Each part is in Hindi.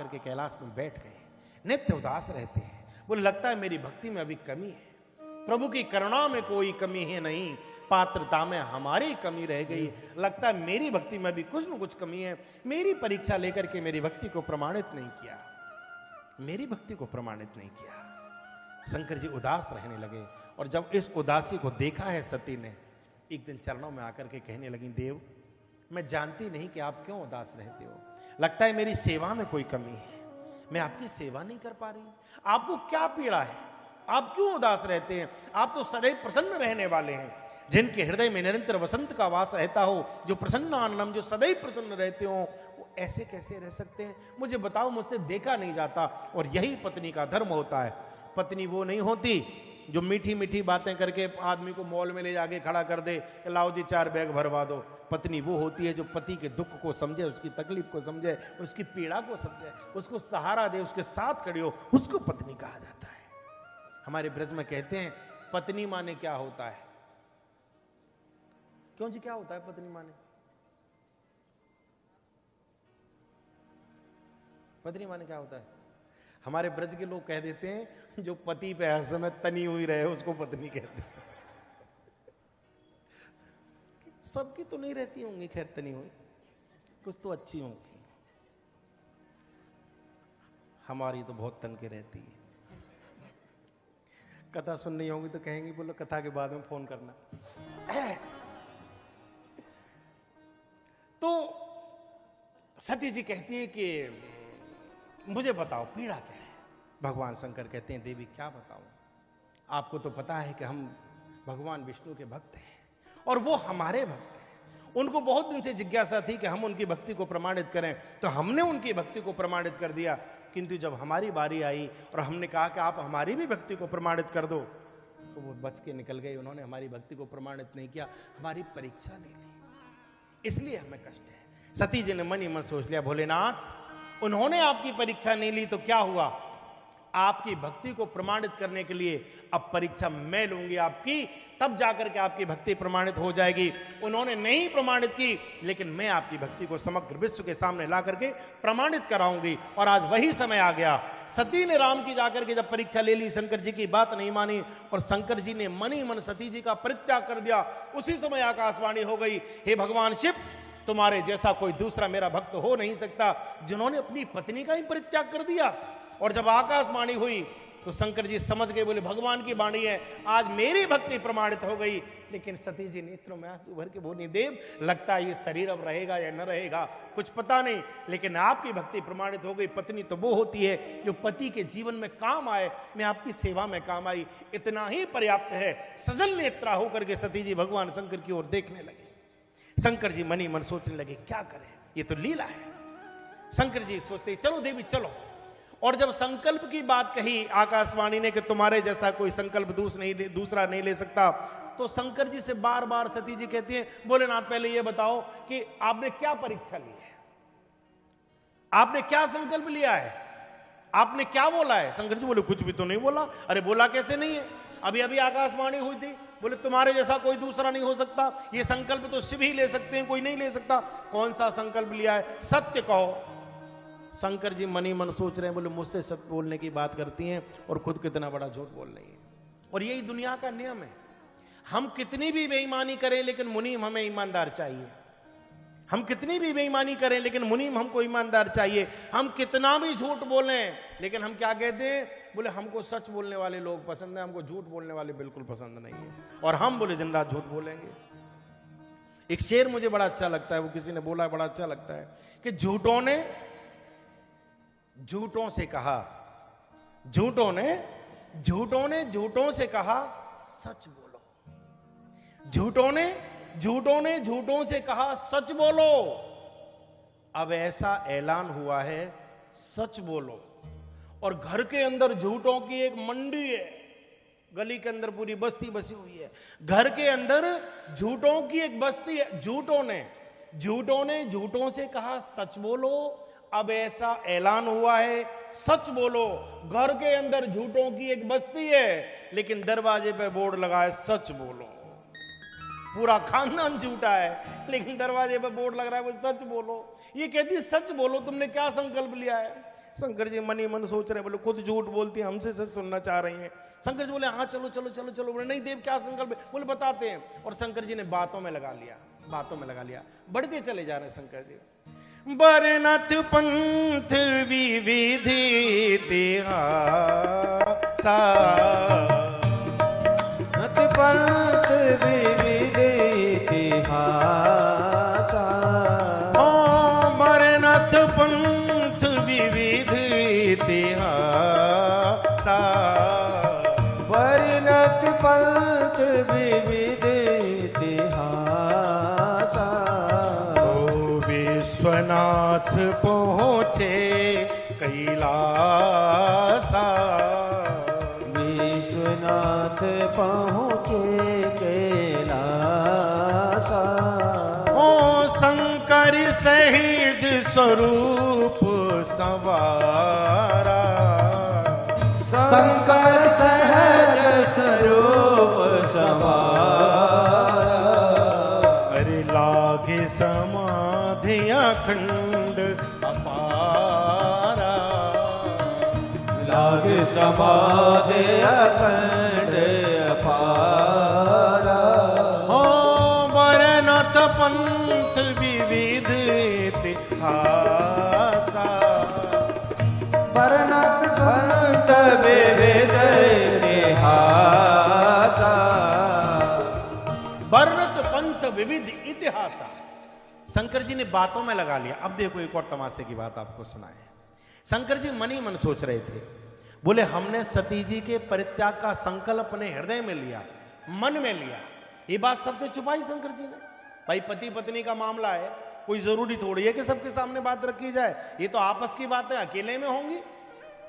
करके कैलाश में बैठ गए, नित्य उदास रहते हैं। बोले लगता है मेरी भक्ति में अभी कमी है, प्रभु की करुणा में कोई कमी है नहीं, पात्रता में हमारी कमी रह गई, लगता है मेरी भक्ति में भी कुछ न कुछ कमी है, मेरी परीक्षा लेकर के मेरी भक्ति को प्रमाणित नहीं किया, मेरी भक्ति को प्रमाणित नहीं किया। शंकर जी उदास रहने लगे और जब इस उदासी को देखा है सती ने, एक दिन चरणों में आकर के कहने लगी, देव मैं जानती नहीं कि आप क्यों उदास रहते हो, लगता है मेरी सेवा में कोई कमी है, मैं आपकी सेवा नहीं कर पा रही, आपको क्या पीड़ा है, आप क्यों उदास रहते हैं, आप तो सदैव प्रसन्न रहने वाले हैं, जिनके हृदय में निरंतर वसंत का वास रहता हो, जो प्रसन्न आनंदम, जो सदैव प्रसन्न रहते हो, वो ऐसे कैसे रह सकते हैं, मुझे बताओ, मुझसे देखा नहीं जाता। और यही पत्नी का धर्म होता है। पत्नी वो नहीं होती जो मीठी मीठी बातें करके आदमी को मॉल में ले जाके खड़ा कर दे, लाओ जी 4 बैग भरवा दो। पत्नी वो होती है जो पति के दुख को समझे, उसकी तकलीफ को समझे, उसकी पीड़ा को समझे, उसको सहारा दे, उसके साथ खड़ी हो, उसको पत्नी कहा जाता है। हमारे ब्रज में कहते हैं पत्नी माने क्या होता है। क्यों जी, क्या होता है पत्नी माने? पत्नी माने क्या होता है? हमारे ब्रज के लोग कह देते हैं जो पति पे हर समय तनी हुई रहे उसको पत्नी कहते हैं। सबकी तो नहीं रहती होंगी खैर तनी हुई, कुछ तो अच्छी होंगी, हमारी तो बहुत तन के रहती है। कथा सुननी होगी तो कहेंगी बोलो कथा के बाद में फोन करना। तो सती जी कहती है कि मुझे बताओ पीड़ा क्या है। भगवान शंकर कहते हैं देवी क्या बताऊं, आपको तो पता है कि हम भगवान विष्णु के भक्त हैं और वो हमारे भक्त हैं। उनको बहुत दिन से जिज्ञासा थी कि हम उनकी भक्ति को प्रमाणित करें, तो हमने उनकी भक्ति को प्रमाणित कर दिया, किंतु जब हमारी बारी आई और हमने कहा कि आप हमारी भी भक्ति को प्रमाणित कर दो, तो वो बच के निकल गए, उन्होंने हमारी भक्ति को प्रमाणित नहीं किया, हमारी परीक्षा नहीं ली, इसलिए हमें कष्ट है। सती जी ने मन ही मन सोच लिया, भोलेनाथ उन्होंने आपकी परीक्षा नहीं ली तो क्या हुआ, आपकी भक्ति को प्रमाणित करने के लिए अब परीक्षा मैं लूंगी आपकी, तब जाकर के आपकी भक्ति प्रमाणित हो जाएगी। उन्होंने नहीं प्रमाणित की, लेकिन मैं आपकी भक्ति को समग्र विश्व के सामने ला करके प्रमाणित कराऊंगी। और आज वही समय आ गया। सती ने राम की जाकर के जब परीक्षा ले ली, शंकर जी की बात नहीं मानी और शंकर जी ने मन ही मन सती जी का परित्याग कर दिया। उसी समय आकाशवाणी हो गई, हे भगवान शिव, तुम्हारे जैसा कोई दूसरा मेरा भक्त हो नहीं सकता, जिन्होंने अपनी पत्नी का ही परित्याग कर दिया। और जब आकाशवाणी हुई तो शंकर जी समझ गए, बोले भगवान की वाणी है, आज मेरी भक्ति प्रमाणित हो गई। लेकिन सती जी नेत्रों में आंसू भर के बोली, देव लगता है ये शरीर अब रहेगा या न रहेगा कुछ पता नहीं, लेकिन आपकी भक्ति प्रमाणित हो गई। पत्नी तो वो होती है जो पति के जीवन में काम आए, मैं आपकी सेवा में काम आई, इतना ही पर्याप्त है। सजल नेत्रा होकर के सती जी भगवान शंकर की ओर देखने लगे। शंकर जी मनी मन सोचने लगे क्या करें, ये तो लीला है। शंकर जी सोचते चलो देवी चलो। और जब संकल्प की बात कही आकाशवाणी ने कि तुम्हारे जैसा कोई संकल्प दूसरा नहीं ले सकता, तो शंकर जी से बार बार सती जी कहती हैं, भोलेनाथ पहले ये बताओ कि आपने क्या परीक्षा ली है, आपने क्या संकल्प लिया है, आपने क्या बोला है। शंकर जी बोले कुछ भी तो नहीं बोला। अरे बोला कैसे नहीं है, अभी अभी आकाशवाणी हुई थी, बोले तुम्हारे जैसा कोई दूसरा नहीं हो सकता, ये संकल्प तो शिव ही ले सकते हैं, कोई नहीं ले सकता। कौन सा संकल्प लिया है, सत्य कहो। शंकर जी मनी मन सोच रहे हैं, बोले मुझसे सत्य बोलने की बात करती हैं और खुद कितना बड़ा झूठ बोल रही है। और यही दुनिया का नियम है, हम कितनी भी बेईमानी करें लेकिन मुनीम हमें ईमानदार चाहिए, हम कितनी भी बेईमानी करें लेकिन मुनीम हमको ईमानदार चाहिए। हम कितना भी झूठ बोलें लेकिन हम क्या कहते हैं, बोले हमको सच बोलने वाले लोग पसंद है, हमको झूठ बोलने वाले बिल्कुल पसंद नहीं है। और हम बोले दिन रात झूठ बोलेंगे। एक शेर मुझे बड़ा अच्छा लगता है, वो किसी ने बोला बड़ा अच्छा लगता है कि झूठों ने झूठों से कहा, झूठों ने झूठों से कहा सच बोलो, झूठों ने झूठों से कहा सच बोलो। अब ऐसा ऐलान हुआ है सच बोलो। और घर के अंदर झूठों की एक मंडी है, गली के अंदर पूरी बस्ती बसी हुई है, घर के अंदर झूठों की एक बस्ती है। झूठों ने झूठों से कहा सच बोलो। अब ऐसा ऐलान हुआ है सच बोलो। घर के अंदर झूठों की एक बस्ती है लेकिन दरवाजे पे बोर्ड लगा है सच बोलो। पूरा खानदान झूठा है लेकिन दरवाजे पे बोर्ड लग रहा है वो सच बोलो। ये कहती सच बोलो, तुमने क्या संकल्प लिया है। शंकर जी मन ही मन सोच रहे, बोले खुद झूठ बोलती है, हमसे सच सुनना चाह रही हैं। शंकर जी बोले हाँ चलो चलो चलो चलो। बोले नहीं देव क्या संकल्प है? बोले बताते हैं। और शंकर जी ने बातों में लगा लिया, बातों में लगा लिया। बढ़ते चले जा रहे शंकर जी। बरनत पंथ विविधि इतिहासा, नत पंथ विविधि इतिहासा, ओ बरनत पंथ विविधि इतिहासा, बरनत पंथ विविधि इतिहासा। विश्वनाथ पहुँचे कैलासा, विश्वनाथ पहुँचे कैलासा। ओ शंकर सहज स्वरूप संवारा, शंकर सहज स्वरूप संवारा। अरे लागे समाधि अखंड अपारा, लागे समाधि अखंड अपारा। हो बरनत पंथ विविध इतिहासा, बरनत पंथ विविध इतिहासा। बरनत पंथ विविध इतिहासा। शंकर जी ने बातों में लगा लिया। अब देखो एक और तमाशे की बात आपको सुनाए। शंकर जी मन ही मन सोच रहे थे, बोले हमने सती जी के परित्याग का संकल्प अपने हृदय में लिया, मन में लिया। ये बात सबसे छुपाई शंकर जी ने। भाई पति पत्नी का मामला है, कोई जरूरी थोड़ी है कि सबके सामने बात रखी जाए। ये तो आपस की बात है, अकेले में होंगी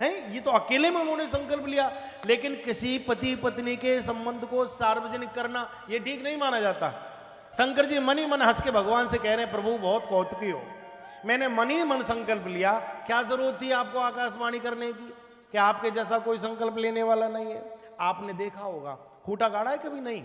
हैं। ये तो अकेले में उन्होंने संकल्प लिया। लेकिन किसी पति पत्नी के संबंध को सार्वजनिक करना ये ठीक नहीं माना जाता। शंकर जी मन ही मन हंस के भगवान से कह रहे हैं, प्रभु बहुत कौतुकी हो, मैंने मन ही मन संकल्प लिया, क्या जरूरत थी आपको आकाशवाणी करने की? क्या आपके जैसा कोई संकल्प लेने वाला नहीं है? आपने देखा होगा खूंटा गाड़ा है कभी? नहीं।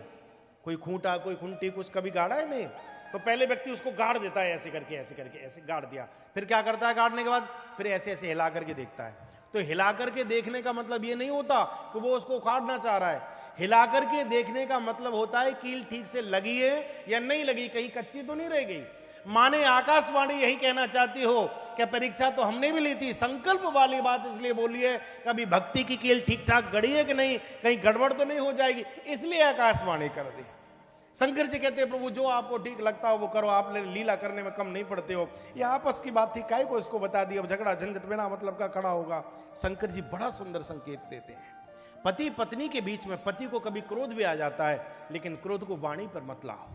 कोई खूंटा कोई खुंटी कुछ कभी गाड़ा है? नहीं। तो पहले व्यक्ति उसको गाड़ देता है, ऐसे करके ऐसे करके ऐसे गाड़ दिया, फिर क्या करता है गाड़ने के बाद? फिर ऐसे ऐसे हिला करके देखता है। तो हिला करके देखने का मतलब ये नहीं होता कि वो उसको उखाड़ना चाह रहा है। हिला करके देखने का मतलब होता है कील ठीक से लगी है या नहीं लगी, कहीं कच्ची तो नहीं रह गई। माने आकाशवाणी यही कहना चाहती हो कि परीक्षा तो हमने भी ली थी, संकल्प वाली बात इसलिए बोली है कभी भक्ति की कील ठीक ठाक गड़ी है कि नहीं, कहीं गड़बड़ तो नहीं हो जाएगी, इसलिए आकाशवाणी कर दी। शंकर जी कहते हैं प्रभु जो आपको ठीक लगता हो वो करो, आप लीला करने में कम नहीं पड़ते हो। ये आपस की बात थी, काहे को इसको बता दी, अब झगड़ा झंझट बिना मतलब का खड़ा होगा। शंकर जी बड़ा सुंदर संकेत देते हैं। पति पत्नी के बीच में पति को कभी क्रोध भी आ जाता है, लेकिन क्रोध को वाणी पर मत लाओ।